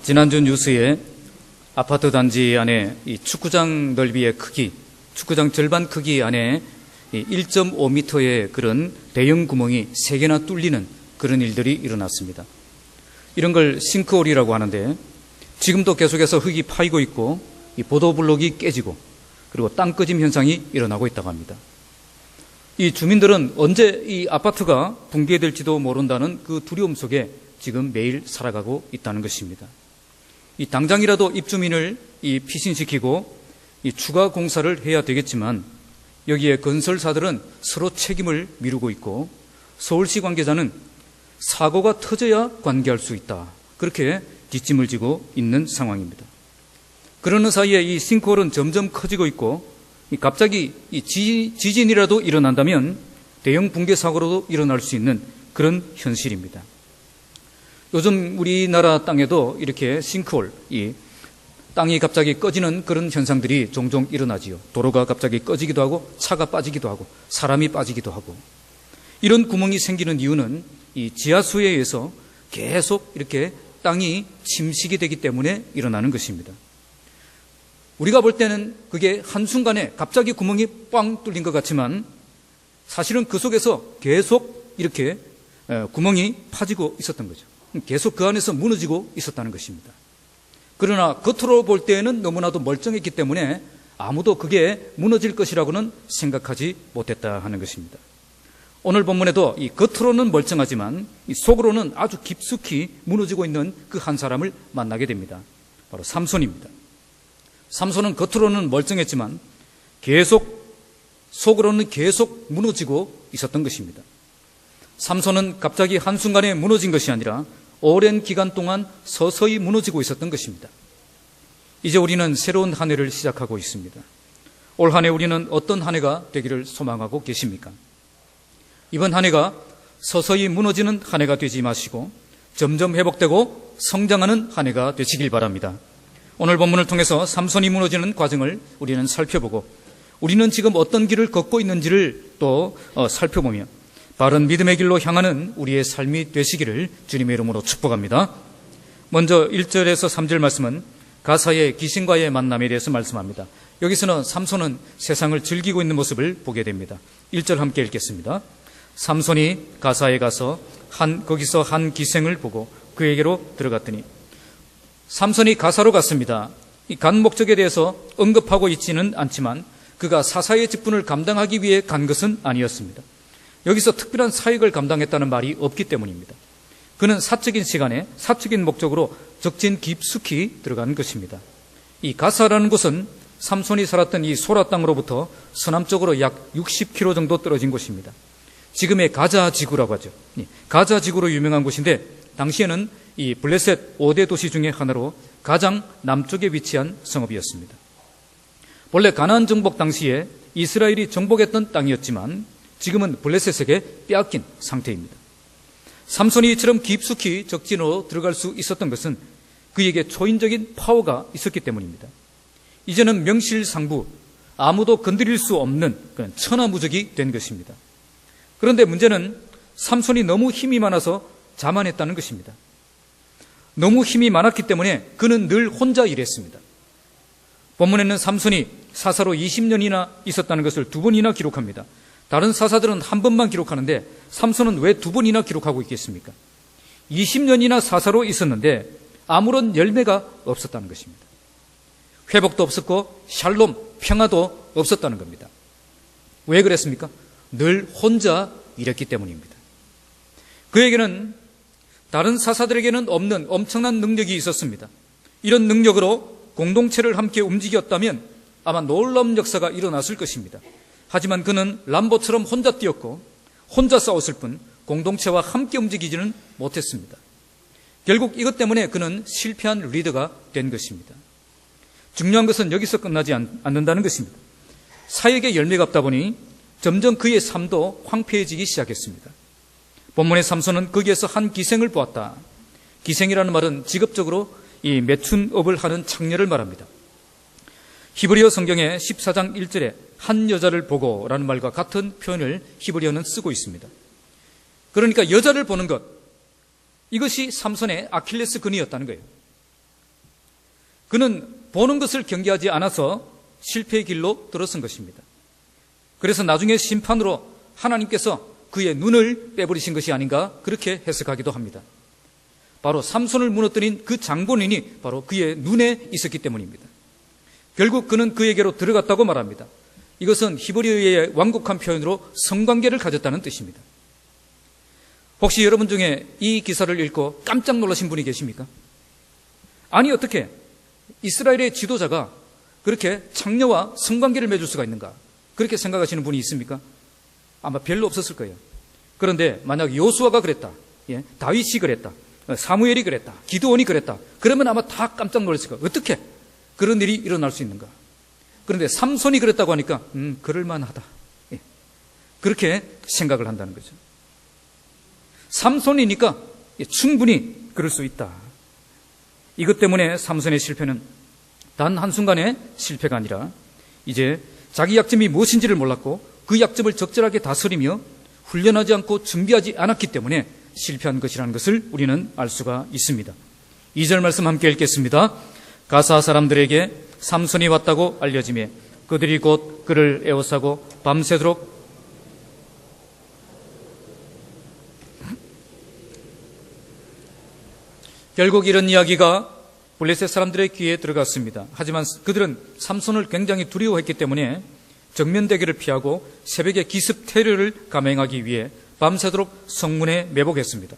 지난주 뉴스에 아파트 단지 안에 이 축구장 넓이의 크기, 축구장 절반 크기 안에 1.5m의 그런 대형 구멍이 3개나 뚫리는 그런 일들이 일어났습니다. 이런 걸 싱크홀이라고 하는데 지금도 계속해서 흙이 파이고 있고 이 보도블록이 깨지고 그리고 땅꺼짐 현상이 일어나고 있다고 합니다. 이 주민들은 언제 이 아파트가 붕괴될지도 모른다는 그 두려움 속에 지금 매일 살아가고 있다는 것입니다. 이 당장이라도 입주민을 피신시키고 이 추가 공사를 해야 되겠지만 여기에 건설사들은 서로 책임을 미루고 있고 서울시 관계자는 사고가 터져야 관계할 수 있다. 그렇게 뒷짐을 지고 있는 상황입니다. 그러는 사이에 이 싱크홀은 점점 커지고 있고 갑자기 이 지진이라도 일어난다면 대형 붕괴 사고로도 일어날 수 있는 그런 현실입니다. 요즘 우리나라 땅에도 이렇게 싱크홀, 이 땅이 갑자기 꺼지는 그런 현상들이 종종 일어나지요. 도로가 갑자기 꺼지기도 하고 차가 빠지기도 하고 사람이 빠지기도 하고 이런 구멍이 생기는 이유는 이 지하수에 의해서 계속 이렇게 땅이 침식이 되기 때문에 일어나는 것입니다. 우리가 볼 때는 그게 한순간에 갑자기 구멍이 꽝 뚫린 것 같지만 사실은 그 속에서 계속 이렇게 구멍이 파지고 있었던 거죠. 계속 그 안에서 무너지고 있었다는 것입니다. 그러나 겉으로 볼 때는 너무나도 멀쩡했기 때문에 아무도 그게 무너질 것이라고는 생각하지 못했다 하는 것입니다. 오늘 본문에도 이 겉으로는 멀쩡하지만 이 속으로는 아주 깊숙이 무너지고 있는 그 한 사람을 만나게 됩니다. 바로 삼손입니다. 삼손은 겉으로는 멀쩡했지만 속으로는 계속 무너지고 있었던 것입니다. 삼손은 갑자기 한순간에 무너진 것이 아니라 오랜 기간 동안 서서히 무너지고 있었던 것입니다. 이제 우리는 새로운 한 해를 시작하고 있습니다. 올 한 해 우리는 어떤 한 해가 되기를 소망하고 계십니까? 이번 한 해가 서서히 무너지는 한 해가 되지 마시고 점점 회복되고 성장하는 한 해가 되시길 바랍니다. 오늘 본문을 통해서 삼손이 무너지는 과정을 우리는 살펴보고 우리는 지금 어떤 길을 걷고 있는지를 또 살펴보며 바른 믿음의 길로 향하는 우리의 삶이 되시기를 주님의 이름으로 축복합니다. 먼저 1절에서 3절 말씀은 가사의 귀신과의 만남에 대해서 말씀합니다. 여기서는 삼손은 세상을 즐기고 있는 모습을 보게 됩니다. 1절 함께 읽겠습니다. 삼손이 가사에 가서 거기서 한 기생을 보고 그에게로 들어갔더니 삼손이 가사로 갔습니다. 이 간 목적에 대해서 언급하고 있지는 않지만 그가 사사의 직분을 감당하기 위해 간 것은 아니었습니다. 여기서 특별한 사역을 감당했다는 말이 없기 때문입니다. 그는 사적인 시간에 사적인 목적으로 적진 깊숙이 들어간 것입니다. 이 가사라는 곳은 삼손이 살았던 이 소라 땅으로부터 서남쪽으로 약 60km 정도 떨어진 곳입니다. 지금의 가자 지구라고 하죠. 가자 지구로 유명한 곳인데 당시에는 이 블레셋 5대 도시 중에 하나로 가장 남쪽에 위치한 성읍이었습니다. 본래 가나안 정복 당시에 이스라엘이 정복했던 땅이었지만 지금은 블레셋에게 빼앗긴 상태입니다. 삼손이 이처럼 깊숙이 적진으로 들어갈 수 있었던 것은 그에게 초인적인 파워가 있었기 때문입니다. 이제는 명실상부 아무도 건드릴 수 없는 그런 천하무적이 된 것입니다. 그런데 문제는 삼손이 너무 힘이 많아서 자만했다는 것입니다. 너무 힘이 많았기 때문에 그는 늘 혼자 일했습니다. 본문에는 삼손이 사사로 20년이나 있었다는 것을 2번이나 기록합니다. 다른 사사들은 한 번만 기록하는데 삼손은 왜 2번이나 기록하고 있겠습니까? 20년이나 사사로 있었는데 아무런 열매가 없었다는 것입니다. 회복도 없었고 샬롬, 평화도 없었다는 겁니다. 왜 그랬습니까? 늘 혼자 일했기 때문입니다. 그에게는 다른 사사들에게는 없는 엄청난 능력이 있었습니다. 이런 능력으로 공동체를 함께 움직였다면 아마 놀라운 역사가 일어났을 것입니다. 하지만 그는 람보처럼 혼자 뛰었고 혼자 싸웠을 뿐 공동체와 함께 움직이지는 못했습니다. 결국 이것 때문에 그는 실패한 리더가 된 것입니다. 중요한 것은 여기서 끝나지 않는다는 것입니다. 사역의 열매가 없다 보니 점점 그의 삶도 황폐해지기 시작했습니다. 본문의 삼손은 거기에서 한 기생을 보았다. 기생이라는 말은 직업적으로 이 매춘업을 하는 창녀를 말합니다. 히브리어 성경의 14장 1절에 한 여자를 보고라는 말과 같은 표현을 히브리어는 쓰고 있습니다. 그러니까 여자를 보는 것, 이것이 삼손의 아킬레스 근이었다는 거예요. 그는 보는 것을 경계하지 않아서 실패의 길로 들어선 것입니다. 그래서 나중에 심판으로 하나님께서 그의 눈을 빼버리신 것이 아닌가 그렇게 해석하기도 합니다. 바로 삼손을 무너뜨린 그 장본인이 바로 그의 눈에 있었기 때문입니다. 결국 그는 그에게로 들어갔다고 말합니다. 이것은 히브리어의 완곡한 표현으로 성관계를 가졌다는 뜻입니다. 혹시 여러분 중에 이 기사를 읽고 깜짝 놀라신 분이 계십니까? 아니 어떻게 이스라엘의 지도자가 그렇게 창녀와 성관계를 맺을 수가 있는가? 그렇게 생각하시는 분이 있습니까? 아마 별로 없었을 거예요. 그런데 만약 요수아가 그랬다, 다윗이 그랬다, 사무엘이 그랬다, 기드온이 그랬다, 그러면 아마 다 깜짝 놀랐을 거예요. 어떻게 그런 일이 일어날 수 있는가? 그런데 삼손이 그랬다고 하니까 그럴만하다, 그렇게 생각을 한다는 거죠. 삼손이니까 충분히 그럴 수 있다. 이것 때문에 삼손의 실패는 단 한순간의 실패가 아니라 이제 자기 약점이 무엇인지를 몰랐고 그 약점을 적절하게 다스리며 훈련하지 않고 준비하지 않았기 때문에 실패한 것이라는 것을 우리는 알 수가 있습니다. 2절 말씀 함께 읽겠습니다. 가사 사람들에게 삼손이 왔다고 알려지며 그들이 곧 그를 에워싸고 밤새도록 결국 이런 이야기가 블레셋 사람들의 귀에 들어갔습니다. 하지만 그들은 삼손을 굉장히 두려워했기 때문에 정면 대결을 피하고 새벽에 기습 테러를 감행하기 위해 밤새도록 성문에 매복했습니다.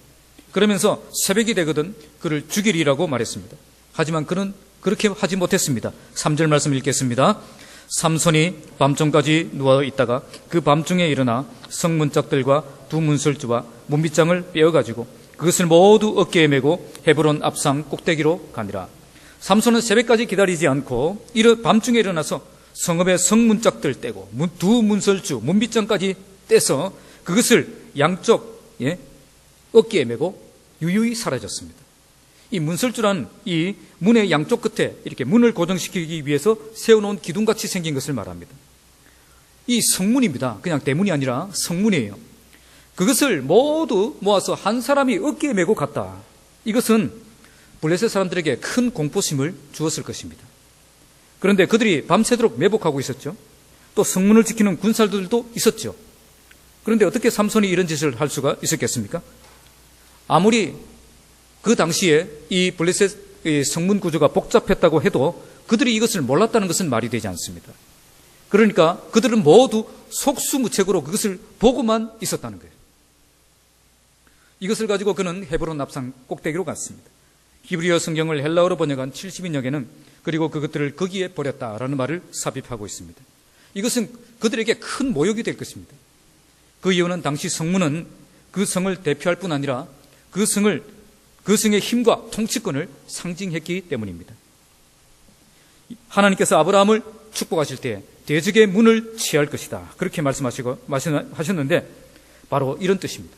그러면서 새벽이 되거든 그를 죽이리라고 말했습니다. 하지만 그는 그렇게 하지 못했습니다. 3절 말씀 읽겠습니다. 삼손이 밤중까지 누워 있다가 그 밤중에 일어나 성문짝들과 두 문설주와 문빗장을 빼어가지고 그것을 모두 어깨에 메고 헤브론 앞상 꼭대기로 가니라. 삼손은 새벽까지 기다리지 않고 밤중에 일어나서 성읍의 성문짝들 떼고 두 문설주, 문빗장까지 떼서 그것을 양쪽 어깨에 메고 유유히 사라졌습니다. 이 문설주란 이 문의 양쪽 끝에 이렇게 문을 고정시키기 위해서 세워놓은 기둥같이 생긴 것을 말합니다. 이 성문입니다. 그냥 대문이 아니라 성문이에요. 그것을 모두 모아서 한 사람이 어깨에 메고 갔다. 이것은 블레셋 사람들에게 큰 공포심을 주었을 것입니다. 그런데 그들이 밤새도록 매복하고 있었죠. 또 성문을 지키는 군사들도 있었죠. 그런데 어떻게 삼손이 이런 짓을 할 수가 있었겠습니까? 아무리 그 당시에 이 블레셋 성문 구조가 복잡했다고 해도 그들이 이것을 몰랐다는 것은 말이 되지 않습니다. 그러니까 그들은 모두 속수무책으로 그것을 보고만 있었다는 거예요. 이것을 가지고 그는 헤브론 앞상 꼭대기로 갔습니다. 히브리어 성경을 헬라어로 번역한 70인역에는 그리고 그것들을 거기에 버렸다라는 말을 삽입하고 있습니다. 이것은 그들에게 큰 모욕이 될 것입니다. 그 이유는 당시 성문은 그 성을 대표할 뿐 아니라 그 성의 힘과 통치권을 상징했기 때문입니다. 하나님께서 아브라함을 축복하실 때 대적의 문을 취할 것이다. 그렇게 말씀하셨는데 바로 이런 뜻입니다.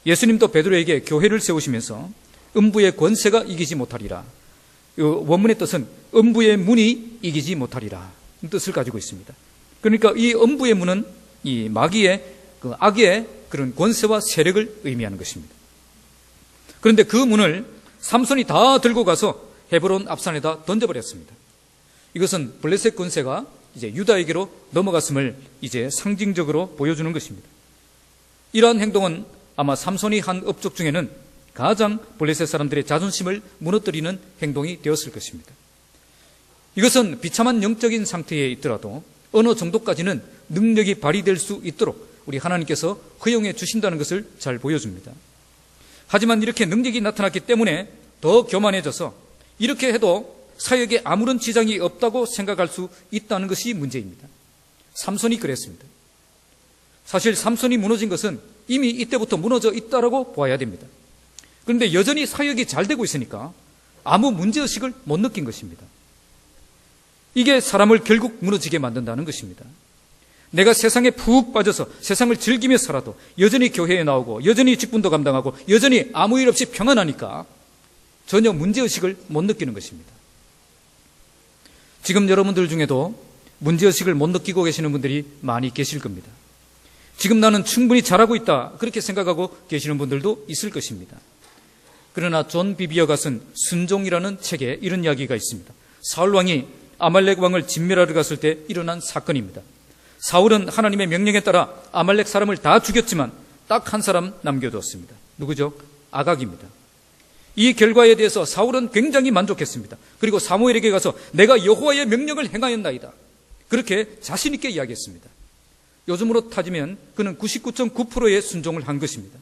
예수님도 베드로에게 교회를 세우시면서 음부의 권세가 이기지 못하리라. 원문의 뜻은 음부의 문이 이기지 못하리라 뜻을 가지고 있습니다. 그러니까 이 음부의 문은 이 마귀의 그 악의 그런 권세와 세력을 의미하는 것입니다. 그런데 그 문을 삼손이 다 들고 가서 헤브론 앞산에다 던져버렸습니다. 이것은 블레셋 권세가 이제 유다에게로 넘어갔음을 이제 상징적으로 보여주는 것입니다. 이러한 행동은 아마 삼손이 한 업적 중에는 가장 블레셋 사람들의 자존심을 무너뜨리는 행동이 되었을 것입니다. 이것은 비참한 영적인 상태에 있더라도 어느 정도까지는 능력이 발휘될 수 있도록 우리 하나님께서 허용해 주신다는 것을 잘 보여줍니다. 하지만 이렇게 능력이 나타났기 때문에 더 교만해져서 이렇게 해도 사역에 아무런 지장이 없다고 생각할 수 있다는 것이 문제입니다. 삼손이 그랬습니다. 사실 삼손이 무너진 것은 이미 이때부터 무너져 있다라고 보아야 됩니다. 그런데 여전히 사역이 잘 되고 있으니까 아무 문제의식을 못 느낀 것입니다. 이게 사람을 결국 무너지게 만든다는 것입니다. 내가 세상에 푹 빠져서 세상을 즐기며 살아도 여전히 교회에 나오고 여전히 직분도 감당하고 여전히 아무 일 없이 평안하니까 전혀 문제의식을 못 느끼는 것입니다. 지금 여러분들 중에도 문제의식을 못 느끼고 계시는 분들이 많이 계실 겁니다. 지금 나는 충분히 잘하고 있다 그렇게 생각하고 계시는 분들도 있을 것입니다. 그러나 존 비비어가 쓴 순종이라는 책에 이런 이야기가 있습니다. 사울 왕이 아말렉 왕을 진멸하러 갔을 때 일어난 사건입니다. 사울은 하나님의 명령에 따라 아말렉 사람을 다 죽였지만 딱 한 사람 남겨두었습니다. 누구죠? 아각입니다. 이 결과에 대해서 사울은 굉장히 만족했습니다. 그리고 사무엘에게 가서 내가 여호와의 명령을 행하였나이다, 그렇게 자신 있게 이야기했습니다. 요즘으로 따지면 그는 99.9%의 순종을 한 것입니다.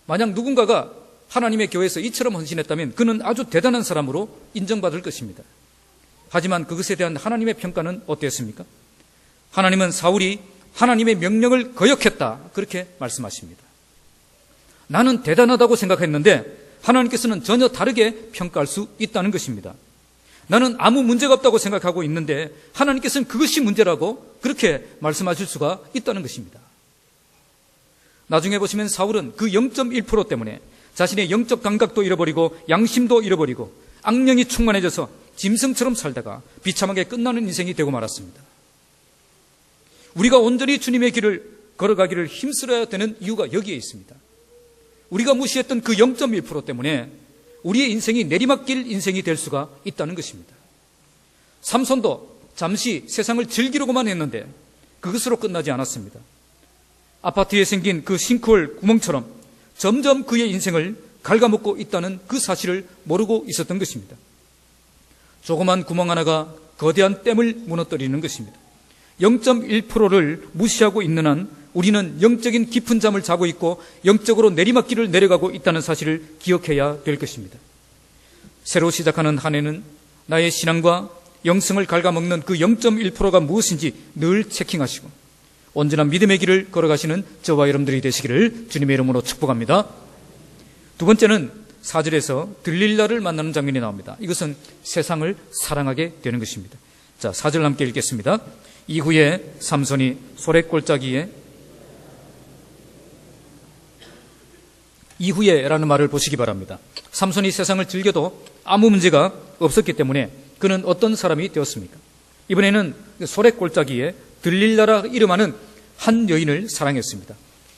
만약 누군가가 하나님의 교회에서 이처럼 헌신했다면 그는 아주 대단한 사람으로 인정받을 것입니다. 하지만 그것에 대한 하나님의 평가는 어땠습니까? 하나님은 사울이 하나님의 명령을 거역했다, 그렇게 말씀하십니다. 나는 대단하다고 생각했는데 하나님께서는 전혀 다르게 평가할 수 있다는 것입니다. 나는 아무 문제가 없다고 생각하고 있는데 하나님께서는 그것이 문제라고 그렇게 말씀하실 수가 있다는 것입니다. 나중에 보시면 사울은 그 0.1% 때문에 자신의 영적 감각도 잃어버리고 양심도 잃어버리고 악령이 충만해져서 짐승처럼 살다가 비참하게 끝나는 인생이 되고 말았습니다. 우리가 온전히 주님의 길을 걸어가기를 힘쓰어야 되는 이유가 여기에 있습니다. 우리가 무시했던 그 0.1% 때문에 우리의 인생이 내리막길 인생이 될 수가 있다는 것입니다. 삼손도 잠시 세상을 즐기려고만 했는데 그것으로 끝나지 않았습니다. 아파트에 생긴 그 싱크홀 구멍처럼 점점 그의 인생을 갉아먹고 있다는 그 사실을 모르고 있었던 것입니다. 조그만 구멍 하나가 거대한 댐을 무너뜨리는 것입니다. 0.1%를 무시하고 있는 한 우리는 영적인 깊은 잠을 자고 있고 영적으로 내리막길을 내려가고 있다는 사실을 기억해야 될 것입니다. 새로 시작하는 한 해는 나의 신앙과 영성을 갉아먹는 그 0.1%가 무엇인지 늘 체킹하시고 온전한 믿음의 길을 걸어가시는 저와 여러분들이 되시기를 주님의 이름으로 축복합니다. 두 번째는 4절에서 들릴라를 만나는 장면이 나옵니다. 이것은 세상을 사랑하게 되는 것입니다. 자, 4절 함께 읽겠습니다. 이후에 삼손이 소래골짜기에, 이후에라는 말을 보시기 바랍니다. 삼손이 세상을 즐겨도 아무 문제가 없었기 때문에 그는 어떤 사람이 되었습니까? 이번에는 소래골짜기에 들릴라라 이름하는 한 여인을 사랑했습니다.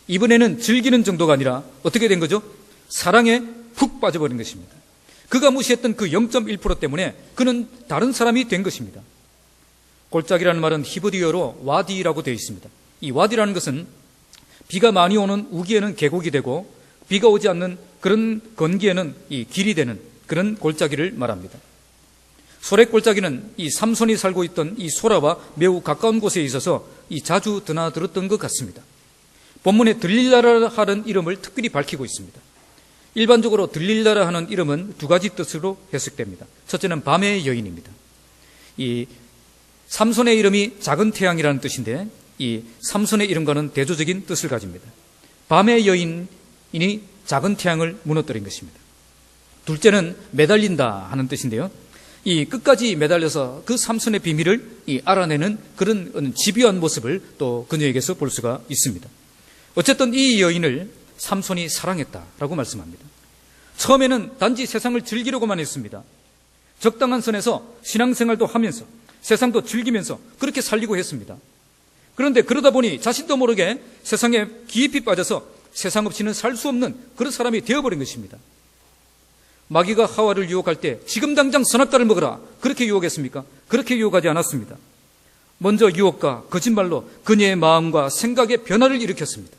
이번에는 즐기는 정도가 아니라 어떻게 된 거죠? 사랑에 푹 빠져버린 것입니다. 그가 무시했던 그 0.1% 때문에 그는 다른 사람이 된 것입니다. 골짜기라는 말은 히브리어로 와디라고 되어 있습니다. 이 와디라는 것은 비가 많이 오는 우기에는 계곡이 되고 비가 오지 않는 그런 건기에는 이 길이 되는 그런 골짜기를 말합니다. 소래골짜기는 이 삼손이 살고 있던 이 소라와 매우 가까운 곳에 있어서 이 자주 드나들었던 것 같습니다. 본문에 들릴라라 하는 이름을 특별히 밝히고 있습니다. 일반적으로 들릴라라 하는 이름은 두 가지 뜻으로 해석됩니다. 첫째는 밤의 여인입니다. 이 삼손의 이름이 작은 태양이라는 뜻인데 이 삼손의 이름과는 대조적인 뜻을 가집니다. 밤의 여인이 작은 태양을 무너뜨린 것입니다. 둘째는 매달린다 하는 뜻인데요. 이 끝까지 매달려서 그 삼손의 비밀을 알아내는 그런 집요한 모습을 또 그녀에게서 볼 수가 있습니다. 어쨌든 이 여인을 삼손이 사랑했다라고 말씀합니다. 처음에는 단지 세상을 즐기려고만 했습니다. 적당한 선에서 신앙생활도 하면서 세상도 즐기면서 그렇게 살려고 했습니다. 그런데 그러다 보니 자신도 모르게 세상에 깊이 빠져서 세상 없이는 살 수 없는 그런 사람이 되어버린 것입니다. 마귀가 하와를 유혹할 때 지금 당장 선악과를 먹어라, 그렇게 유혹했습니까? 그렇게 유혹하지 않았습니다. 먼저 유혹과 거짓말로 그녀의 마음과 생각의 변화를 일으켰습니다.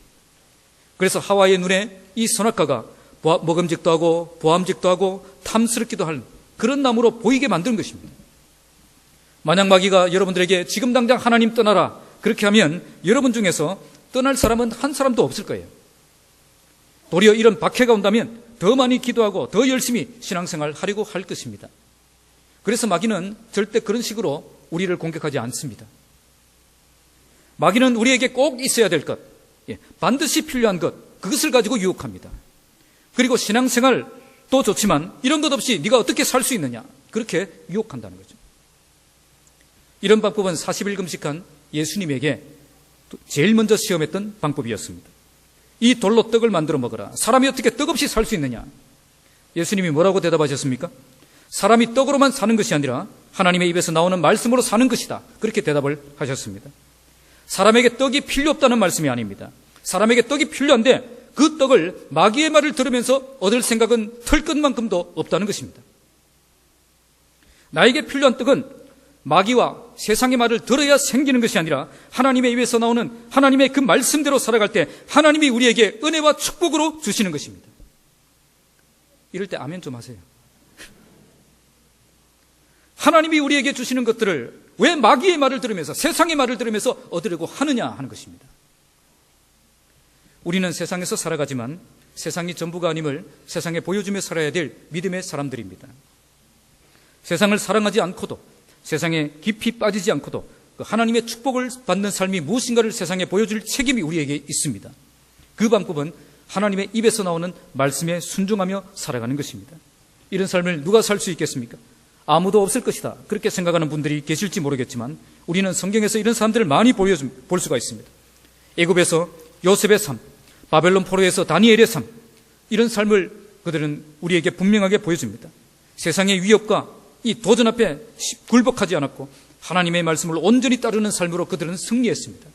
그래서 하와의 눈에 이 선악과가 먹음직도 하고 보암직도 하고 탐스럽기도 할 그런 나무로 보이게 만드는 것입니다. 만약 마귀가 여러분들에게 지금 당장 하나님 떠나라 그렇게 하면 여러분 중에서 떠날 사람은 한 사람도 없을 거예요. 도리어 이런 박해가 온다면 더 많이 기도하고 더 열심히 신앙생활 하려고 할 것입니다. 그래서 마귀는 절대 그런 식으로 우리를 공격하지 않습니다. 마귀는 우리에게 꼭 있어야 될 것, 반드시 필요한 것, 그것을 가지고 유혹합니다. 그리고 신앙생활도 좋지만 이런 것 없이 네가 어떻게 살 수 있느냐, 그렇게 유혹한다는 거죠. 이런 방법은 40일 금식한 예수님에게 제일 먼저 시험했던 방법이었습니다. 이 돌로 떡을 만들어 먹어라. 사람이 어떻게 떡 없이 살 수 있느냐? 예수님이 뭐라고 대답하셨습니까? 사람이 떡으로만 사는 것이 아니라 하나님의 입에서 나오는 말씀으로 사는 것이다. 그렇게 대답을 하셨습니다. 사람에게 떡이 필요 없다는 말씀이 아닙니다. 사람에게 떡이 필요한데 그 떡을 마귀의 말을 들으면서 얻을 생각은 털끝만큼도 없다는 것입니다. 나에게 필요한 떡은 마귀와 세상의 말을 들어야 생기는 것이 아니라 하나님의 입에서 나오는 하나님의 그 말씀대로 살아갈 때 하나님이 우리에게 은혜와 축복으로 주시는 것입니다. 이럴 때 아멘 좀 하세요. 하나님이 우리에게 주시는 것들을 왜 마귀의 말을 들으면서 세상의 말을 들으면서 얻으려고 하느냐 하는 것입니다. 우리는 세상에서 살아가지만 세상이 전부가 아님을 세상에 보여주며 살아야 될 믿음의 사람들입니다. 세상을 사랑하지 않고도 세상에 깊이 빠지지 않고도 하나님의 축복을 받는 삶이 무엇인가를 세상에 보여줄 책임이 우리에게 있습니다. 그 방법은 하나님의 입에서 나오는 말씀에 순종하며 살아가는 것입니다. 이런 삶을 누가 살 수 있겠습니까? 아무도 없을 것이다. 그렇게 생각하는 분들이 계실지 모르겠지만 우리는 성경에서 이런 사람들을 많이 볼 수가 있습니다. 애굽에서 요셉의 삶, 바벨론 포로에서 다니엘의 삶, 이런 삶을 그들은 우리에게 분명하게 보여줍니다. 세상의 위협과 이 도전 앞에 굴복하지 않았고 하나님의 말씀을 온전히 따르는 삶으로 그들은 승리했습니다.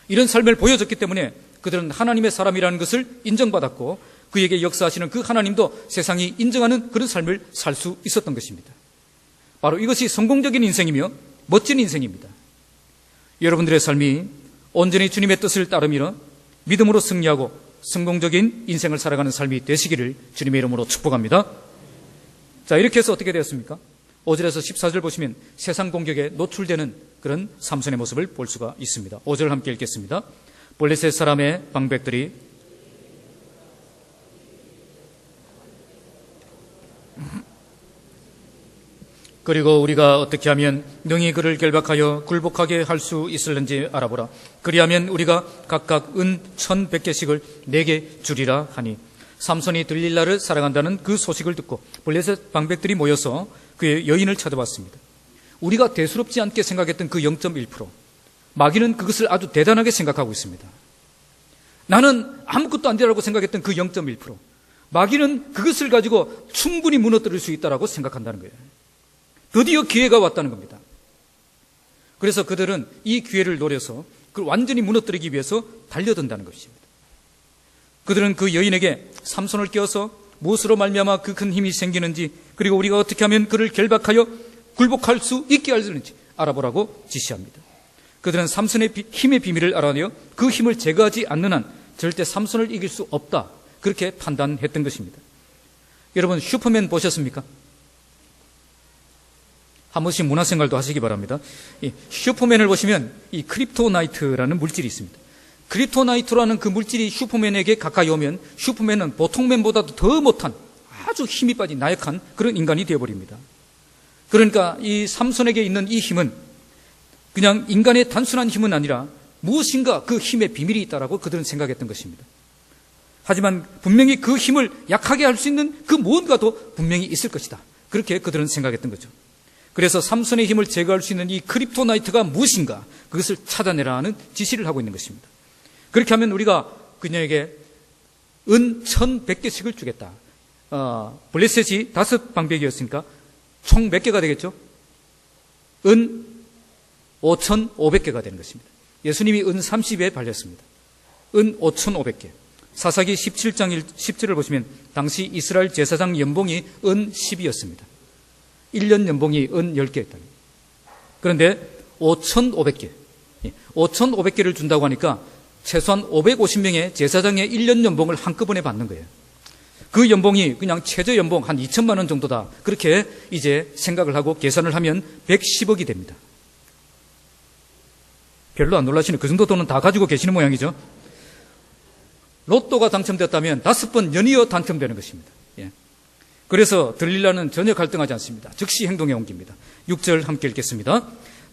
이런 삶을 보여줬기 때문에 그들은 하나님의 사람이라는 것을 인정받았고 그에게 역사하시는 그 하나님도 세상이 인정하는 그런 삶을 살 수 있었던 것입니다. 바로 이것이 성공적인 인생이며 멋진 인생입니다. 여러분들의 삶이 온전히 주님의 뜻을 따르며 믿음으로 승리하고 성공적인 인생을 살아가는 삶이 되시기를 주님의 이름으로 축복합니다. 자, 이렇게 해서 어떻게 되었습니까? 5절에서 14절 보시면 세상 공격에 노출되는 그런 삼손의 모습을 볼 수가 있습니다. 5절 함께 읽겠습니다. 블레셋 사람의 방백들이 그리고 우리가 어떻게 하면 능히 그를 결박하여 굴복하게 할 수 있을는지 알아보라. 그리하면 우리가 각각 은 1,100개씩을 내게 주리라 하니 삼손이 들릴라를 사랑한다는 그 소식을 듣고 블레셋 방백들이 모여서 그의 여인을 찾아봤습니다. 우리가 대수롭지 않게 생각했던 그 0.1%, 마귀는 그것을 아주 대단하게 생각하고 있습니다. 나는 아무것도 안 되라고 생각했던 그 0.1%, 마귀는 그것을 가지고 충분히 무너뜨릴 수 있다고 생각한다는 거예요. 드디어 기회가 왔다는 겁니다. 그래서 그들은 이 기회를 노려서 그걸 완전히 무너뜨리기 위해서 달려든다는 것입니다. 그들은 그 여인에게 삼손을 깨워서 무엇으로 말미암아 그 큰 힘이 생기는지, 그리고 우리가 어떻게 하면 그를 결박하여 굴복할 수 있게 하는지 알아보라고 지시합니다. 그들은 삼손의 힘의 비밀을 알아내어 그 힘을 제거하지 않는 한 절대 삼손을 이길 수 없다, 그렇게 판단했던 것입니다. 여러분, 슈퍼맨 보셨습니까? 한 번씩 문화생활도 하시기 바랍니다. 이 슈퍼맨을 보시면 이 크립토나이트라는 물질이 있습니다. 크립토나이트라는 그 물질이 슈퍼맨에게 가까이 오면 슈퍼맨은 보통 맨보다도 더 못한 아주 힘이 빠진 나약한 그런 인간이 되어버립니다. 그러니까 이 삼손에게 있는 이 힘은 그냥 인간의 단순한 힘은 아니라 무엇인가 그 힘의 비밀이 있다라고 그들은 생각했던 것입니다. 하지만 분명히 그 힘을 약하게 할 수 있는 그 무언가도 분명히 있을 것이다, 그렇게 그들은 생각했던 거죠. 그래서 삼손의 힘을 제거할 수 있는 이 크립토나이트가 무엇인가, 그것을 찾아내라는 지시를 하고 있는 것입니다. 그렇게 하면 우리가 그녀에게 은 1,100개씩을 주겠다. 블레셋이 5방백이었으니까 총 몇 개가 되겠죠? 은 5,500개가 되는 것입니다. 예수님이 은 30에 발렸습니다. 은 5,500개. 사사기 17장 10절을 보시면 당시 이스라엘 제사장 연봉이 은 10이었습니다. 1년 연봉이 은 10개였다. 그런데 5,500개. 5,500개를 준다고 하니까 최소한 550명의 제사장의 1년 연봉을 한꺼번에 받는 거예요. 그 연봉이 그냥 최저 연봉 한 2천만 원 정도다, 그렇게 이제 생각을 하고 계산을 하면 110억이 됩니다. 별로 안 놀라시네. 그 정도 돈은 다 가지고 계시는 모양이죠. 로또가 당첨됐다면 5번 연이어 당첨되는 것입니다. 예. 그래서 들릴라는 전혀 갈등하지 않습니다. 즉시 행동에 옮깁니다. 6절 함께 읽겠습니다.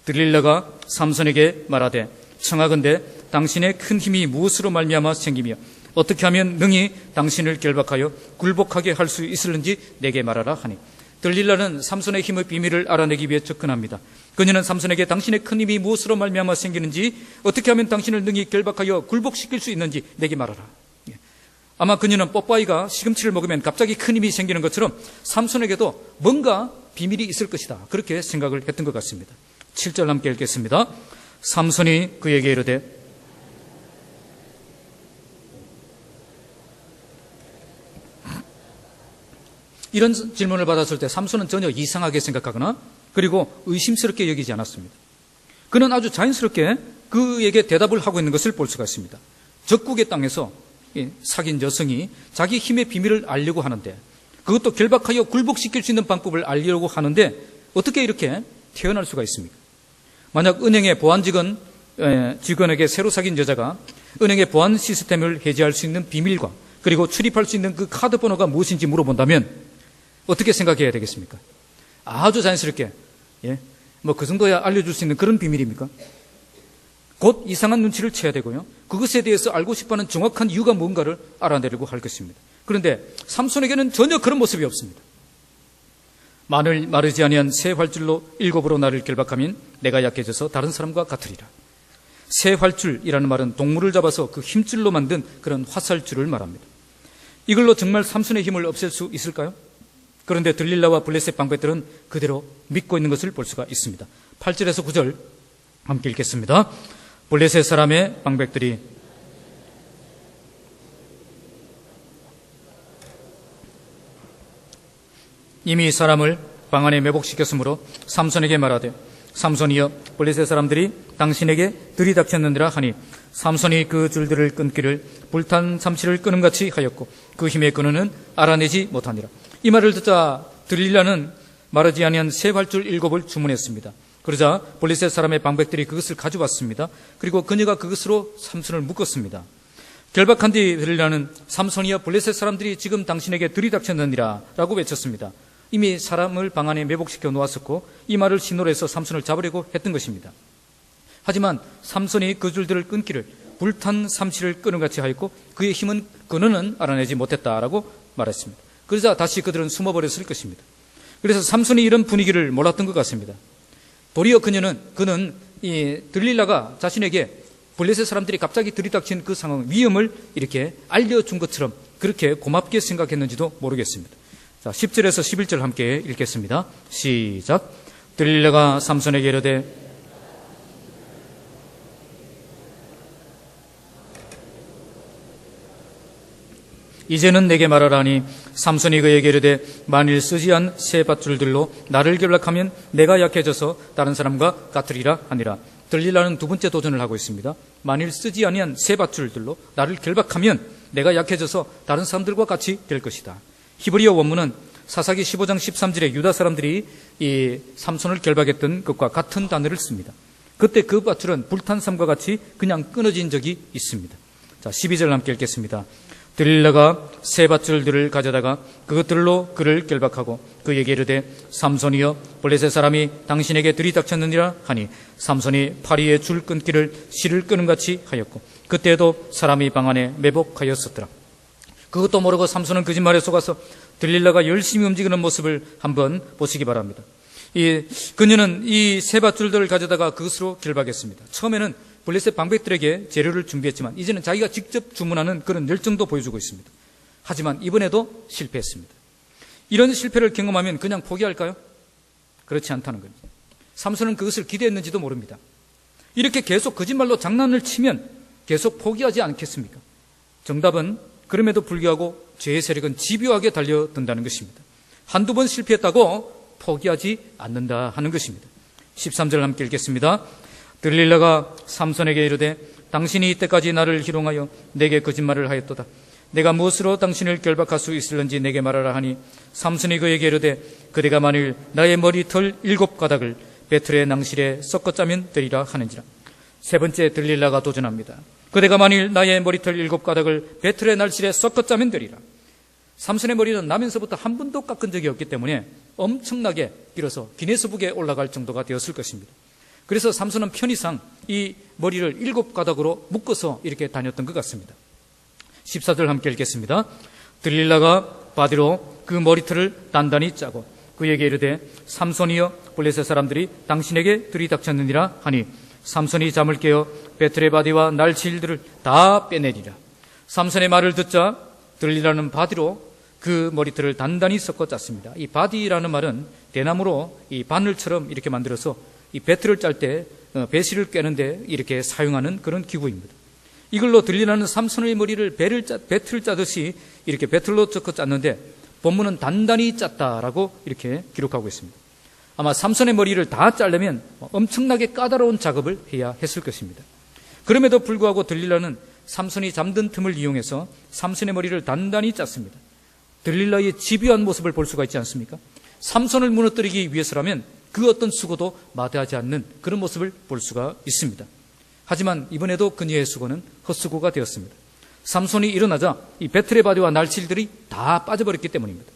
들릴라가 삼손에게 말하되 청하건대 당신의 큰 힘이 무엇으로 말미암아 생기며 어떻게 하면 능히 당신을 결박하여 굴복하게 할 수 있을는지 내게 말하라 하니, 들릴라는 삼손의 힘의 비밀을 알아내기 위해 접근합니다. 그녀는 삼손에게 당신의 큰 힘이 무엇으로 말미암아 생기는지, 어떻게 하면 당신을 능히 결박하여 굴복시킬 수 있는지 내게 말하라. 아마 그녀는 뽀빠이가 시금치를 먹으면 갑자기 큰 힘이 생기는 것처럼 삼손에게도 뭔가 비밀이 있을 것이다, 그렇게 생각을 했던 것 같습니다. 7절 함께 읽겠습니다. 삼손이 그에게 이르되 이런 질문을 받았을 때 삼손은 전혀 이상하게 생각하거나 그리고 의심스럽게 여기지 않았습니다. 그는 아주 자연스럽게 그에게 대답을 하고 있는 것을 볼 수가 있습니다. 적국의 땅에서 사귄 여성이 자기 힘의 비밀을 알려고 하는데, 그것도 결박하여 굴복시킬 수 있는 방법을 알려고 하는데 어떻게 이렇게 태어날 수가 있습니까? 만약 은행의 보안 직원에게 새로 사귄 여자가 은행의 보안 시스템을 해제할 수 있는 비밀과 그리고 출입할 수 있는 그 카드 번호가 무엇인지 물어본다면 어떻게 생각해야 되겠습니까? 아주 자연스럽게 그 정도야 알려줄 수 있는 그런 비밀입니까? 곧 이상한 눈치를 채야 되고요, 그것에 대해서 알고 싶어하는 정확한 이유가 뭔가를 알아내려고 할 것입니다. 그런데 삼손에게는 전혀 그런 모습이 없습니다. 마늘 마르지 아니한 새 활줄로 일곱으로 나를 결박하면 내가 약해져서 다른 사람과 같으리라. 새 활줄이라는 말은 동물을 잡아서 그 힘줄로 만든 그런 화살줄을 말합니다. 이걸로 정말 삼손의 힘을 없앨 수 있을까요? 그런데 들릴라와 블레셋 방백들은 그대로 믿고 있는 것을 볼 수가 있습니다. 8절에서 9절 함께 읽겠습니다. 블레셋 사람의 방백들이 이미 사람을 방 안에 매복시켰으므로 삼손에게 말하되, 삼손이여, 블레셋 사람들이 당신에게 들이닥쳤느니라 하니 삼손이 그 줄들을 끊기를 불탄 참치를 끊음같이 하였고 그 힘의 근원은 알아내지 못하니라. 이 말을 듣자 들릴라는 마르지 아니한 새 활줄 7을 주문했습니다. 그러자 블레셋 사람의 방백들이 그것을 가져왔습니다. 그리고 그녀가 그것으로 삼손을 묶었습니다. 결박한 뒤 들릴라는, 삼손이여, 블레셋 사람들이 지금 당신에게 들이닥쳤느니라 라고 외쳤습니다. 이미 사람을 방 안에 매복시켜 놓았었고 이 말을 신호로 해서 삼손을 잡으려고 했던 것입니다. 하지만 삼손이 그 줄들을 끊기를 불탄 삼치를 끊음같이 하였고 그의 힘은 근원은 알아내지 못했다라고 말했습니다. 그러자 다시 그들은 숨어버렸을 것입니다. 그래서 삼손이 이런 분위기를 몰랐던 것 같습니다. 도리어 그는 이 들릴라가 자신에게 블레셋 사람들이 갑자기 들이닥친 그 상황, 위험을 이렇게 알려준 것처럼 그렇게 고맙게 생각했는지도 모르겠습니다. 자, 10절에서 11절 함께 읽겠습니다. 시작. 들릴라가 삼손에게 이르되, 이제는 내게 말하라 하니 삼손이 그에게 이르되, 만일 쓰지 않은 새 밧줄들로 나를 결박하면 내가 약해져서 다른 사람과 같으리라 하니라. 들릴라는 두 번째 도전을 하고 있습니다. 만일 쓰지 아니한 새 밧줄들로 나를 결박하면 내가 약해져서 다른 사람들과 같이 될 것이다. 히브리어 원문은 사사기 15장 13절에 유다 사람들이 이 삼손을 결박했던 것과 같은 단어를 씁니다. 그때 그 밧줄은 불탄 쌈과 같이 그냥 끊어진 적이 있습니다. 자, 12절 함께 읽겠습니다. 들릴라가 새 밧줄들을 가져다가 그것들로 그를 결박하고 그에게 이르되, 삼손이여, 블레셋 사람이 당신에게 들이닥쳤느니라 하니 삼손이 파리의 줄 끊기를 실을 끊음같이 하였고 그때에도 사람이 방 안에 매복하였었더라. 그것도 모르고 삼손은 거짓말에 속아서 들릴라가 열심히 움직이는 모습을 한번 보시기 바랍니다. 그녀는 이 새 밧줄들을 가져다가 그것으로 결박했습니다. 처음에는 블레셋 방백들에게 재료를 준비했지만 이제는 자기가 직접 주문하는 그런 열정도 보여주고 있습니다. 하지만 이번에도 실패했습니다. 이런 실패를 경험하면 그냥 포기할까요? 그렇지 않다는 겁니다. 삼손은 그것을 기대했는지도 모릅니다. 이렇게 계속 거짓말로 장난을 치면 계속 포기하지 않겠습니까? 정답은 그럼에도 불구하고 죄의 세력은 집요하게 달려든다는 것입니다. 한두 번 실패했다고 포기하지 않는다 하는 것입니다. 13절 함께 읽겠습니다. 들릴라가 삼손에게 이르되, 당신이 이때까지 나를 희롱하여 내게 거짓말을 하였도다. 내가 무엇으로 당신을 결박할 수 있을는지 내게 말하라 하니 삼손이 그에게 이르되, 그대가 만일 나의 머리털 7가닥을 베틀의 낭실에 섞어 짜면 되리라 하는지라. 세 번째 들릴라가 도전합니다. 그대가 만일 나의 머리털 7가닥을 베틀의 날실에 섞어 짜면 되리라. 삼손의 머리는 나면서부터 한 번도 깎은 적이 없기 때문에 엄청나게 길어서 기네스북에 올라갈 정도가 되었을 것입니다. 그래서 삼손은 편의상 이 머리를 7가닥으로 묶어서 이렇게 다녔던 것 같습니다. 14절 함께 읽겠습니다. 들릴라가 바디로 그 머리털을 단단히 짜고 그에게 이르되, 삼손이여, 블레셋 사람들이 당신에게 들이닥쳤느니라 하니 삼손이 잠을 깨어 베틀의 바디와 날실들을 다 빼내리라. 삼손의 말을 듣자 들릴라는 바디로 그 머리털을 단단히 섞어 짰습니다. 이 바디라는 말은 대나무로 이 바늘처럼 이렇게 만들어서 이 배틀을 짤 때 배실을 꿰는데 이렇게 사용하는 그런 기구입니다. 이걸로 들릴라는 삼손의 머리를 배틀을 짜듯이 이렇게 배틀로 섞어 짰는데 본문은 단단히 짰다라고 이렇게 기록하고 있습니다. 아마 삼손의 머리를 다 자르면 엄청나게 까다로운 작업을 해야 했을 것입니다. 그럼에도 불구하고 들릴라는 삼손이 잠든 틈을 이용해서 삼손의 머리를 단단히 짰습니다. 들릴라의 집요한 모습을 볼 수가 있지 않습니까? 삼손을 무너뜨리기 위해서라면 그 어떤 수고도 마다하지 않는 그런 모습을 볼 수가 있습니다. 하지만 이번에도 그녀의 수고는 헛수고가 되었습니다. 삼손이 일어나자 이 배틀의 바디와 날칠들이 다 빠져버렸기 때문입니다.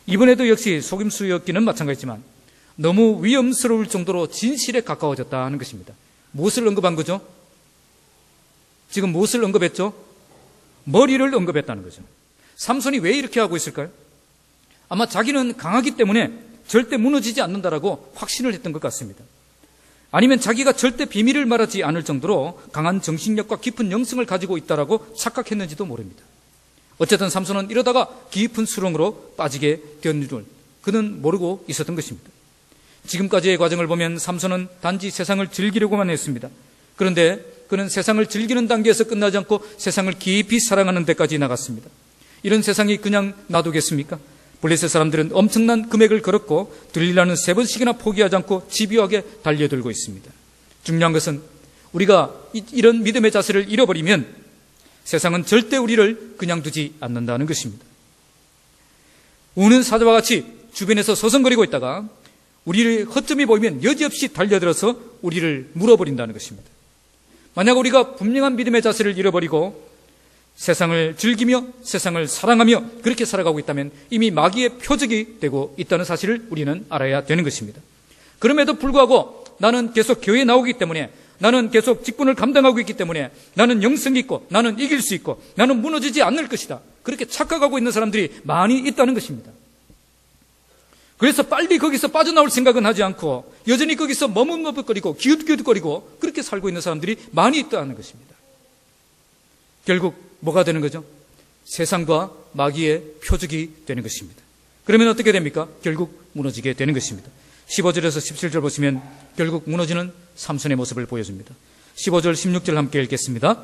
이번에도 역시 속임수였기는 마찬가지지만 너무 위험스러울 정도로 진실에 가까워졌다 하는 것입니다. 무엇을 언급한 거죠? 지금 무엇을 언급했죠? 머리를 언급했다는 거죠. 삼손이 왜 이렇게 하고 있을까요? 아마 자기는 강하기 때문에 절대 무너지지 않는다라고 확신을 했던 것 같습니다. 아니면 자기가 절대 비밀을 말하지 않을 정도로 강한 정신력과 깊은 영성을 가지고 있다라고 착각했는지도 모릅니다. 어쨌든 삼손은 이러다가 깊은 수렁으로 빠지게 된 줄 그는 모르고 있었던 것입니다. 지금까지의 과정을 보면 삼손은 단지 세상을 즐기려고만 했습니다. 그런데 그는 세상을 즐기는 단계에서 끝나지 않고 세상을 깊이 사랑하는 데까지 나갔습니다. 이런 세상이 그냥 놔두겠습니까? 블레셋 사람들은 엄청난 금액을 걸었고 들릴라는 3번씩이나 포기하지 않고 집요하게 달려들고 있습니다. 중요한 것은 우리가 이런 믿음의 자세를 잃어버리면 세상은 절대 우리를 그냥 두지 않는다는 것입니다. 우는 사자와 같이 주변에서 서성거리고 있다가 우리를 허점이 보이면 여지없이 달려들어서 우리를 물어버린다는 것입니다. 만약 우리가 분명한 믿음의 자세를 잃어버리고 세상을 즐기며 세상을 사랑하며 그렇게 살아가고 있다면 이미 마귀의 표적이 되고 있다는 사실을 우리는 알아야 되는 것입니다. 그럼에도 불구하고 나는 계속 교회에 나오기 때문에, 나는 계속 직분을 감당하고 있기 때문에, 나는 영성이 있고 나는 이길 수 있고 나는 무너지지 않을 것이다, 그렇게 착각하고 있는 사람들이 많이 있다는 것입니다. 그래서 빨리 거기서 빠져나올 생각은 하지 않고 여전히 거기서 머뭇머뭇거리고 기웃기웃거리고 그렇게 살고 있는 사람들이 많이 있다는 것입니다. 결국 뭐가 되는 거죠? 세상과 마귀의 표적이 되는 것입니다. 그러면 어떻게 됩니까? 결국 무너지게 되는 것입니다. 15절에서 17절 보시면 결국 무너지는 삼손의 모습을 보여줍니다. 15절 16절 함께 읽겠습니다.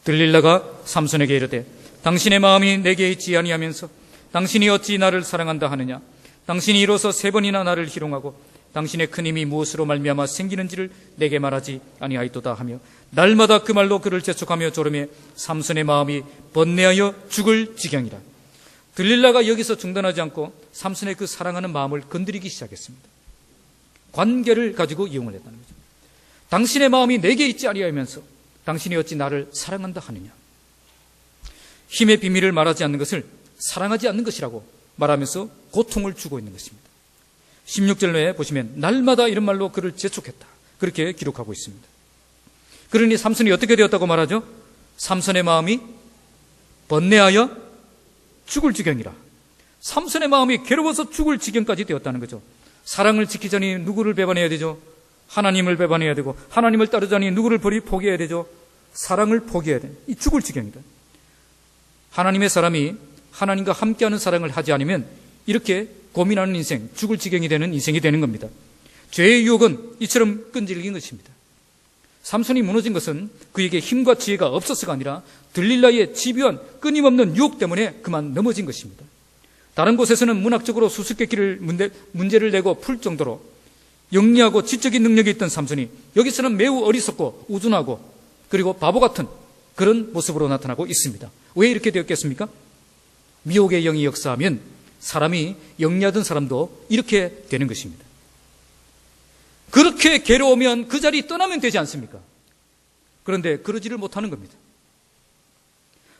들릴라가 삼손에게 이르되 당신의 마음이 내게 있지 아니하면서 당신이 어찌 나를 사랑한다 하느냐? 당신이 이로써 3번이나 나를 희롱하고 당신의 큰 힘이 무엇으로 말미암아 생기는지를 내게 말하지 아니하였도다 하며 날마다 그 말로 그를 재촉하며 조르매 삼손의 마음이 번뇌하여 죽을 지경이라. 들릴라가 여기서 중단하지 않고 삼손의 그 사랑하는 마음을 건드리기 시작했습니다. 관계를 가지고 이용을 했다는 거죠. 당신의 마음이 내게 있지 아니하면서 당신이 어찌 나를 사랑한다 하느냐. 힘의 비밀을 말하지 않는 것을 사랑하지 않는 것이라고 말하면서 고통을 주고 있는 것입니다. 16절 내에 보시면 날마다 이런 말로 그를 재촉했다, 그렇게 기록하고 있습니다. 그러니 삼손이 어떻게 되었다고 말하죠? 삼손의 마음이 번뇌하여 죽을 지경이라. 삼손의 마음이 괴로워서 죽을 지경까지 되었다는 거죠. 사랑을 지키자니 누구를 배반해야 되죠? 하나님을 배반해야 되고, 하나님을 따르자니 누구를 포기해야 되죠? 사랑을 포기해야 돼. 이 죽을 지경이다. 하나님의 사람이 하나님과 함께하는 사랑을 하지 않으면 이렇게 고민하는 인생, 죽을 지경이 되는 인생이 되는 겁니다. 죄의 유혹은 이처럼 끈질긴 것입니다. 삼손이 무너진 것은 그에게 힘과 지혜가 없어서가 아니라 들릴라의 집요한 끊임없는 유혹 때문에 그만 넘어진 것입니다. 다른 곳에서는 문학적으로 수수께끼를 문제를 내고 풀 정도로 영리하고 지적인 능력이 있던 삼손이 여기서는 매우 어리석고 우둔하고 그리고 바보 같은 그런 모습으로 나타나고 있습니다. 왜 이렇게 되었겠습니까? 미혹의 영이 역사하면 사람이 영리하던 사람도 이렇게 되는 것입니다. 그렇게 괴로우면 그 자리 떠나면 되지 않습니까? 그런데 그러지를 못하는 겁니다.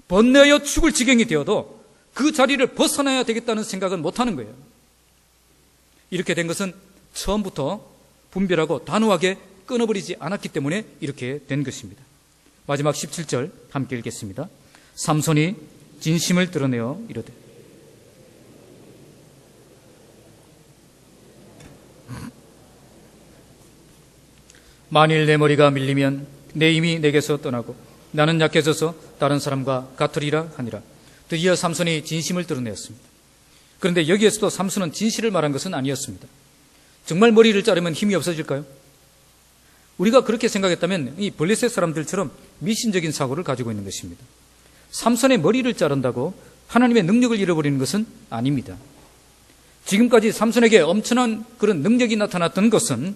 번뇌하여 죽을 지경이 되어도 그 자리를 벗어나야 되겠다는 생각은 못하는 거예요. 이렇게 된 것은 처음부터 분별하고 단호하게 끊어버리지 않았기 때문에 이렇게 된 것입니다. 마지막 17절 함께 읽겠습니다. 삼손이 진심을 드러내어 이르되 만일 내 머리가 밀리면 내 힘이 내게서 떠나고 나는 약해져서 다른 사람과 같으리라 하니라. 드디어 삼손이 진심을 드러내었습니다. 그런데 여기에서도 삼손은 진실을 말한 것은 아니었습니다. 정말 머리를 자르면 힘이 없어질까요? 우리가 그렇게 생각했다면 이 블레셋 사람들처럼 미신적인 사고를 가지고 있는 것입니다. 삼손의 머리를 자른다고 하나님의 능력을 잃어버리는 것은 아닙니다. 지금까지 삼손에게 엄청난 그런 능력이 나타났던 것은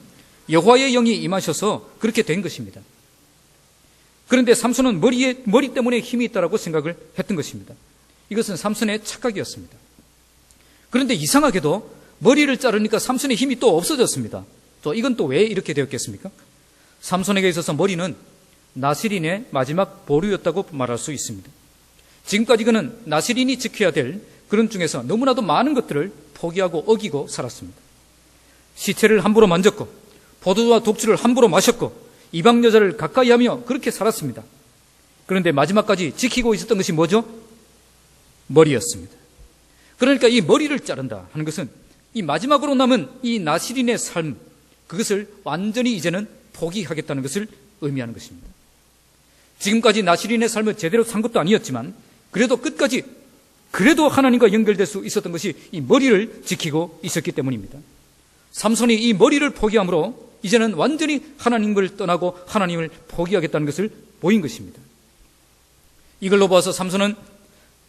여호와의 영이 임하셔서 그렇게 된 것입니다. 그런데 삼손은 머리 때문에 힘이 있다고 생각을 했던 것입니다. 이것은 삼손의 착각이었습니다. 그런데 이상하게도 머리를 자르니까 삼손의 힘이 또 없어졌습니다. 이건 또 왜 이렇게 되었겠습니까? 삼손에게 있어서 머리는 나실인의 마지막 보루였다고 말할 수 있습니다. 지금까지 그는 나실인이 지켜야 될 그런 중에서 너무나도 많은 것들을 포기하고 어기고 살았습니다. 시체를 함부로 만졌고 포도주와 독주를 함부로 마셨고 이방 여자를 가까이 하며 그렇게 살았습니다. 그런데 마지막까지 지키고 있었던 것이 뭐죠? 머리였습니다. 그러니까 이 머리를 자른다 하는 것은 이 마지막으로 남은 이 나실인의 삶, 그것을 완전히 이제는 포기하겠다는 것을 의미하는 것입니다. 지금까지 나실인의 삶을 제대로 산 것도 아니었지만 그래도 끝까지 그래도 하나님과 연결될 수 있었던 것이 이 머리를 지키고 있었기 때문입니다. 삼손이 이 머리를 포기함으로 이제는 완전히 하나님을 떠나고 하나님을 포기하겠다는 것을 보인 것입니다. 이걸로 봐서 삼손은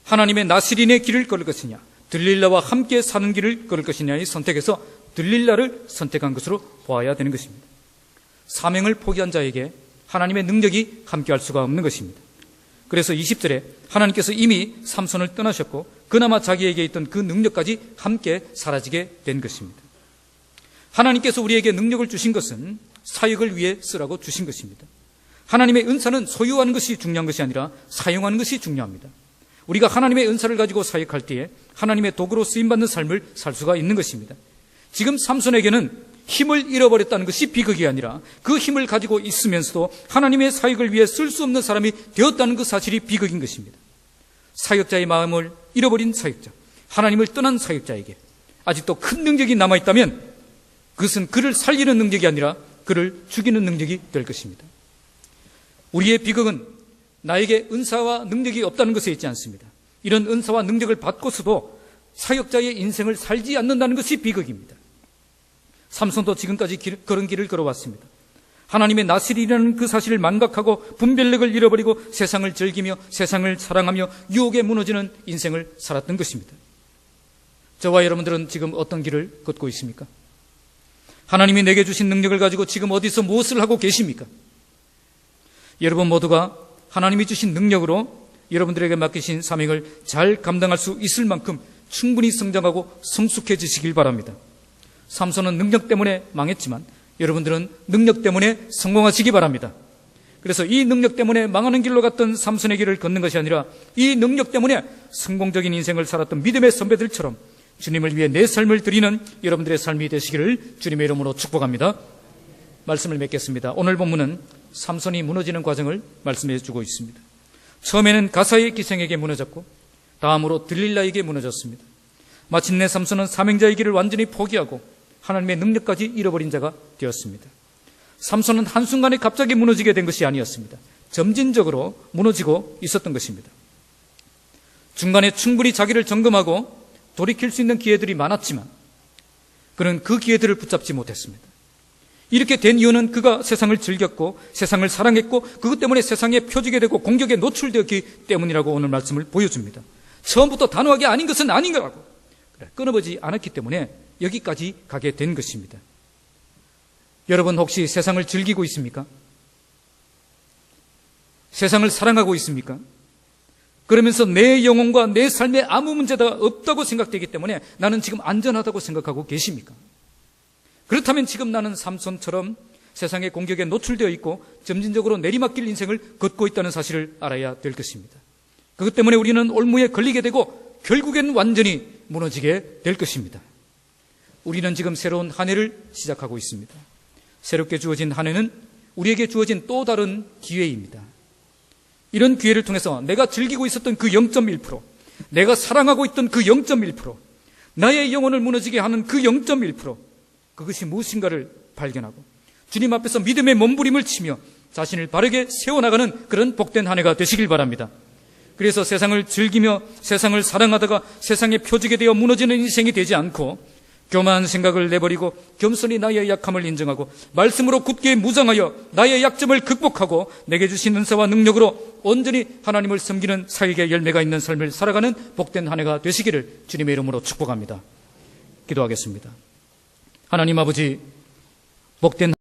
하나님의 나실인의 길을 걸을 것이냐, 들릴라와 함께 사는 길을 걸을 것이냐의 선택에서 들릴라를 선택한 것으로 보아야 되는 것입니다. 사명을 포기한 자에게 하나님의 능력이 함께할 수가 없는 것입니다. 그래서 20절에 하나님께서 이미 삼손을 떠나셨고 그나마 자기에게 있던 그 능력까지 함께 사라지게 된 것입니다. 하나님께서 우리에게 능력을 주신 것은 사역을 위해 쓰라고 주신 것입니다. 하나님의 은사는 소유하는 것이 중요한 것이 아니라 사용하는 것이 중요합니다. 우리가 하나님의 은사를 가지고 사역할 때에 하나님의 도구로 쓰임받는 삶을 살 수가 있는 것입니다. 지금 삼손에게는 힘을 잃어버렸다는 것이 비극이 아니라 그 힘을 가지고 있으면서도 하나님의 사역을 위해 쓸 수 없는 사람이 되었다는 그 사실이 비극인 것입니다. 사역자의 마음을 잃어버린 사역자, 하나님을 떠난 사역자에게 아직도 큰 능력이 남아있다면 그것은 그를 살리는 능력이 아니라 그를 죽이는 능력이 될 것입니다. 우리의 비극은 나에게 은사와 능력이 없다는 것에 있지 않습니다. 이런 은사와 능력을 받고서도 사역자의 인생을 살지 않는다는 것이 비극입니다. 삼손도 지금까지 그런 길을 걸어왔습니다. 하나님의 나실이라는 그 사실을 망각하고 분별력을 잃어버리고 세상을 즐기며 세상을 사랑하며 유혹에 무너지는 인생을 살았던 것입니다. 저와 여러분들은 지금 어떤 길을 걷고 있습니까? 하나님이 내게 주신 능력을 가지고 지금 어디서 무엇을 하고 계십니까? 여러분 모두가 하나님이 주신 능력으로 여러분들에게 맡기신 사명을 잘 감당할 수 있을 만큼 충분히 성장하고 성숙해지시길 바랍니다. 삼손은 능력 때문에 망했지만 여러분들은 능력 때문에 성공하시기 바랍니다. 그래서 이 능력 때문에 망하는 길로 갔던 삼손의 길을 걷는 것이 아니라 이 능력 때문에 성공적인 인생을 살았던 믿음의 선배들처럼 주님을 위해 내 삶을 드리는 여러분들의 삶이 되시기를 주님의 이름으로 축복합니다. 말씀을 맺겠습니다. 오늘 본문은 삼손이 무너지는 과정을 말씀해 주고 있습니다. 처음에는 가사의 기생에게 무너졌고 다음으로 들릴라에게 무너졌습니다. 마침내 삼손은 사명자의 길을 완전히 포기하고 하나님의 능력까지 잃어버린 자가 되었습니다. 삼손은 한순간에 갑자기 무너지게 된 것이 아니었습니다. 점진적으로 무너지고 있었던 것입니다. 중간에 충분히 자기를 점검하고 돌이킬 수 있는 기회들이 많았지만 그는 그 기회들을 붙잡지 못했습니다. 이렇게 된 이유는 그가 세상을 즐겼고 세상을 사랑했고 그것 때문에 세상에 표지게 되고 공격에 노출되었기 때문이라고 오늘 말씀을 보여줍니다. 처음부터 단호하게 아닌 것은 아닌 거라고 끊어보지 않았기 때문에 여기까지 가게 된 것입니다. 여러분 혹시 세상을 즐기고 있습니까? 세상을 사랑하고 있습니까? 그러면서 내 영혼과 내 삶에 아무 문제가 없다고 생각되기 때문에 나는 지금 안전하다고 생각하고 계십니까? 그렇다면 지금 나는 삼손처럼 세상의 공격에 노출되어 있고 점진적으로 내리막길 인생을 걷고 있다는 사실을 알아야 될 것입니다. 그것 때문에 우리는 올무에 걸리게 되고 결국엔 완전히 무너지게 될 것입니다. 우리는 지금 새로운 한 해를 시작하고 있습니다. 새롭게 주어진 한 해는 우리에게 주어진 또 다른 기회입니다. 이런 기회를 통해서 내가 즐기고 있었던 그 0.1%, 내가 사랑하고 있던 그 0.1%, 나의 영혼을 무너지게 하는 그 0.1%, 그것이 무엇인가를 발견하고 주님 앞에서 믿음의 몸부림을 치며 자신을 바르게 세워나가는 그런 복된 한 해가 되시길 바랍니다. 그래서 세상을 즐기며 세상을 사랑하다가 세상에 표지게 되어 무너지는 인생이 되지 않고 교만한 생각을 내버리고 겸손히 나의 약함을 인정하고 말씀으로 굳게 무장하여 나의 약점을 극복하고 내게 주신 은사와 능력으로 온전히 하나님을 섬기는 사역의 열매가 있는 삶을 살아가는 복된 한 해가 되시기를 주님의 이름으로 축복합니다. 기도하겠습니다. 하나님 아버지, 복된